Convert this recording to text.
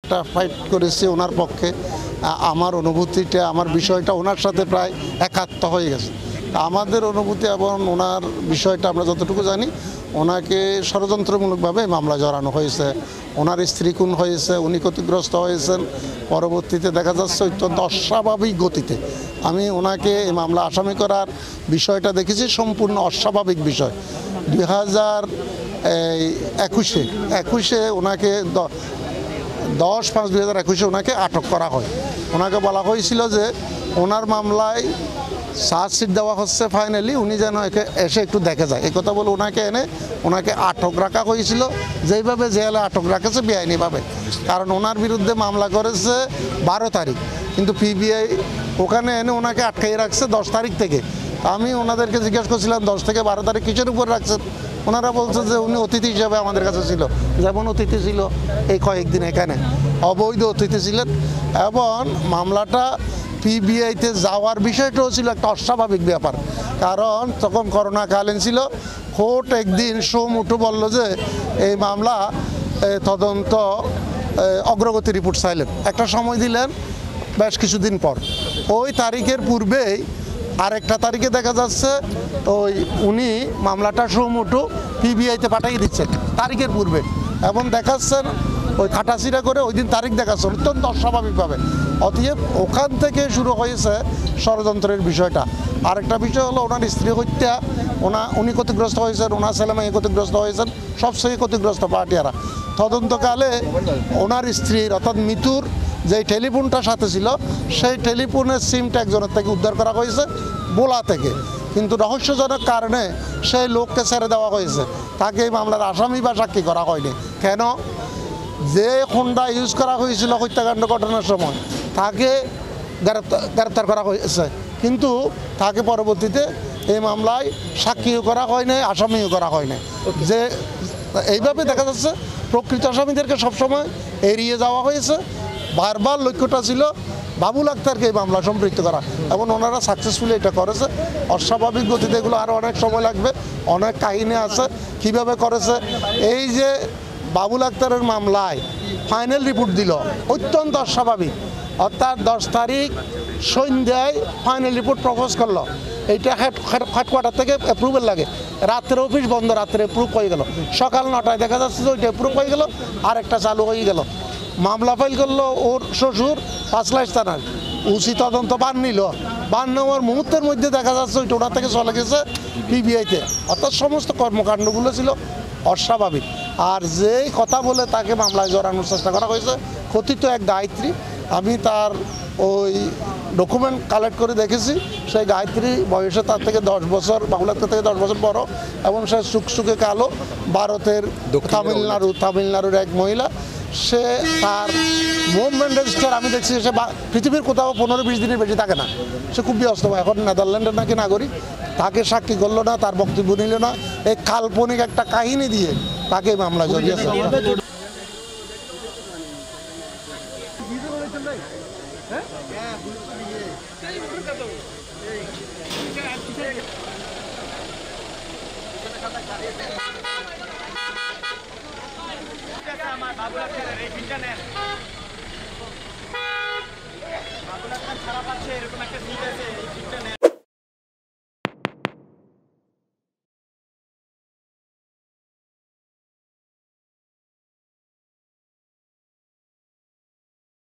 একটা ফাইট করেছি ওনার পক্ষে। আমার অনুভূতিটা, আমার বিষয়টা ওনার সাথে প্রায় একাত্ম হয়ে গেছে। আমাদের অনুভূতি এবং ওনার বিষয়টা আমরা যতটুকু জানি, ওনাকে ষড়যন্ত্রমূলকভাবে মামলা জড়ানো হয়েছে, ওনার স্ত্রী খুন হয়েছে, উনি ক্ষতিগ্রস্ত হয়েছেন। পরবর্তীতে দেখা যাচ্ছে অত্যন্ত অস্বাভাবিক গতিতে আমি ওনাকে এই মামলা আসামি করার বিষয়টা দেখেছি, সম্পূর্ণ অস্বাভাবিক বিষয়। 2021-এ ওনাকে 10/5/2021 ওনাকে আটক করা হয়। ওনাকে বলা হয়েছিল যে ওনার মামলায় চার্জশিট দেওয়া হচ্ছে, ফাইনালি উনি যেন এসে একটু দেখে যায়, এই কথা বলে ওনাকে এনে ওনাকে আটক রাখা হয়েছিল। যেইভাবে জেলে আটক রাখেছে বেআইনিভাবে, কারণ ওনার বিরুদ্ধে মামলা করেছে 12 তারিখ, কিন্তু পিবিআই ওখানে এনে ওনাকে আটকাই রাখছে 10 তারিখ থেকে। আমি ওনাদেরকে জিজ্ঞেস করছিলাম 10 থেকে 12 তারিখ কিসের উপর রাখছেন? ওনারা বলছে যে উনি অতিথি হিসেবে আমাদের কাছে ছিল, যেমন অতিথি ছিল এই কয়েকদিন এখানে, অবৈধ অতিথি ছিলেন। এবং মামলাটা পিবিআইতে যাওয়ার বিষয়টাও ছিল একটা অস্বাভাবিক ব্যাপার, কারণ তখন করোনাকালীন ছিল। কোর্ট একদিন সুমুঠু বলল যে এই মামলা তদন্ত অগ্রগতি রিপোর্ট চাইলেন, একটা সময় দিলেন বেশ কিছুদিন পর। ওই তারিখের পূর্বেই আরেকটা তারিখে দেখা যাচ্ছে ওই উনি মামলাটা সুমুঠু পিবিআইতে পাঠিয়ে দিচ্ছেন তারিখের পূর্বে, এবং দেখাচ্ছেন ওই কাটাছিড়া করে ওই দিন তারিখ দেখাচ্ছেন অত্যন্ত অস্বাভাবিকভাবে। অতএব ওখান থেকে শুরু হয়েছে ষড়যন্ত্রের বিষয়টা। আরেকটা বিষয় হলো ওনার স্ত্রী হত্যা, উনি ক্ষতিগ্রস্ত হয়েছেন, ওনার ছেলেমেয়ে ক্ষতিগ্রস্ত হয়েছেন, সবচেয়ে ক্ষতিগ্রস্ত পার্টিয়ারা। তদন্তকালে ওনার স্ত্রীর অর্থাৎ মিতুর যে টেলিফোনটা সাথে ছিল, সেই টেলিফোনের সিমটা একজনের থেকে উদ্ধার করা হয়েছে বোলা থেকে, কিন্তু রহস্যজনক কারণে সেই লোককে ছেড়ে দেওয়া হয়েছে, তাকে এই মামলার আসামি বা সাক্ষী করা হয়নি। কেন? যে হোন্ডা ইউজ করা হয়েছিল হত্যাকাণ্ড ঘটনার সময় তাকে গ্রেপ্তার করা হয়েছে, কিন্তু তাকে পরবর্তীতে এই মামলায় সাক্ষীও করা হয় নাই, আসামিও করা হয় নাই। যে এইভাবে দেখা যাচ্ছে প্রকৃত আসামিদেরকে সবসময় এড়িয়ে যাওয়া হয়েছে। বারবার লক্ষ্যটা ছিল বাবুল আক্তারকে এই মামলা সম্পৃক্ত করা, এবং ওনারা সাকসেসফুলি এটা করেছে। অস্বাভাবিক গতিতে এগুলো আরও অনেক সময় লাগবে, অনেক কাহিনী আছে কীভাবে করেছে। এই যে বাবুল আক্তারের মামলায় ফাইনাল রিপোর্ট দিল অত্যন্ত অস্বাভাবিক, অর্থাৎ 10 তারিখ সন্ধ্যায় ফাইনাল রিপোর্ট প্রপোজ করলো। এইটা হেডকোয়ার্টার থেকে অ্যাপ্রুভেল লাগে, রাত্রে অফিস বন্ধ, রাত্রে অ্যাপ্রুভ হয়ে গেল, সকাল 9টায় দেখা যাচ্ছে যে ওইটা অ্যাপ্রুভ হয়ে গেল, আরেকটা চালু হয়ে গেল। মামলা ফাইল করলো ওর শ্বশুর পাঁচলাইশ থানার, উচিত তদন্ত বান নিল, বান নেওয়ার মুহূর্তের মধ্যে দেখা যাচ্ছে ওইটা ওনার থেকে চলে গেছে পিবিআইতে। অর্থাৎ সমস্ত কর্মকাণ্ডগুলো ছিল অস্বাভাবিক। আর যেই কথা বলে তাকে মামলায় জড়ানোর চেষ্টা করা হয়েছে কথিত এক গায়ত্রী, আমি তার ওই ডকুমেন্ট কালেক্ট করে দেখেছি, সেই গায়ত্রী বয়সে তার থেকে 10 বছর, বাবুল আক্তার থেকে 10 বছর বড়, এবং সে সুকসুকে কালো, ভারতের তামিলনাড়ুর এক মহিলা। সে তার মুভমেন্ট রেজিস্টার আমি দেখছি, সে পৃথিবীর কোথাও 15-20 দিনের বেশি থাকে না, সে খুব ব্যস্ত। এখন নেদারল্যান্ডের নাকি নাগরিক, তাকে সাক্ষী করলো না, তার বক্তব্য নিল না, এই কাল্পনিক একটা কাহিনী দিয়ে তাকে মামলায় জড়িয়েছে। আমার বাবু আছে রে, এই